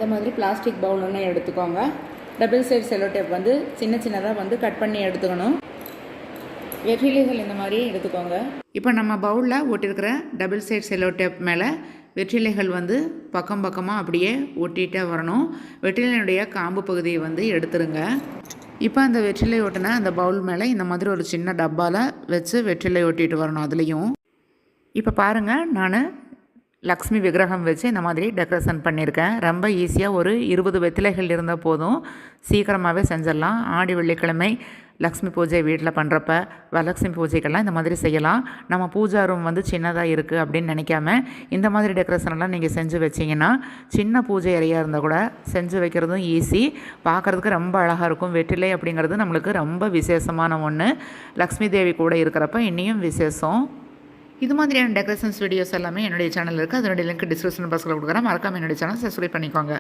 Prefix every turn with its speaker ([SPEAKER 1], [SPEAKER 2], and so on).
[SPEAKER 1] இந்த மாதிரி பிளாஸ்டிக் பவுல் ஒன்று எடுத்துக்கோங்க. டபுள் சைடு செல்லோ டேப் வந்து சின்ன சின்னதாக வந்து கட் பண்ணி எடுத்துக்கணும். வெற்றிலைகள் இந்த மாதிரி எடுத்துக்கோங்க. இப்போ நம்ம பவுலில் ஒட்டியிருக்கிற டபுள் சைடு செல்லோ டேப் மேலே வெற்றிலைகள் வந்து பக்கம் பக்கமாக அப்படியே ஒட்டிகிட்டே வரணும். வெற்றிலையுடைய காம்பு பகுதியை வந்து எடுத்துருங்க. இப்போ அந்த வெற்றிலை ஒட்டின அந்த பவுல் மேலே இந்த மாதிரி ஒரு சின்ன டப்பாவில் வச்சு வெற்றிலை ஒட்டிட்டு வரணும். அதுலேயும் இப்போ பாருங்கள், நான் லக்ஷ்மி விக்கிரகம் வச்சு இந்த மாதிரி டெக்கரேஷன் பண்ணியிருக்கேன். ரொம்ப ஈஸியாக ஒரு 20 வெற்றிலைகள் இருந்தால் போதும், சீக்கிரமாகவே செஞ்சிடலாம். ஆடி வெள்ளிக்கிழமை லக்ஷ்மி பூஜை வீட்டில் பண்ணுறப்ப வரலக்ஷ்மி பூஜைக்கெல்லாம் இந்த மாதிரி செய்யலாம். நம்ம பூஜா ரூம் வந்து சின்னதாக இருக்குது அப்படின்னு நினைக்காம இந்த மாதிரி டெக்கரேஷன்லாம் நீங்கள் செஞ்சு வச்சிங்கன்னா சின்ன பூஜை அறையாக இருந்தால் கூட செஞ்சு வைக்கிறதும் ஈஸி, பார்க்குறதுக்கு ரொம்ப அழகாக இருக்கும். வெற்றிலை அப்படிங்கிறது நம்மளுக்கு ரொம்ப விசேஷமான ஒன்று. லக்ஷ்மி தேவி கூட இருக்கிறப்ப இன்னும் விசேஷம். இது மாதிரியான டெக்கரேஷன்ஸ் வீடியோஸ் எல்லாமே என்னுடைய சேனல் இருக்குது. அதனுடைய லிங்க் டிஸ்கிரிப்ஷன் பாக்ஸில் கொடுக்குறேன். மறக்காமல் என்னுடைய சேனல் சப்ஸ்கிரைப் பண்ணிக்கோங்க.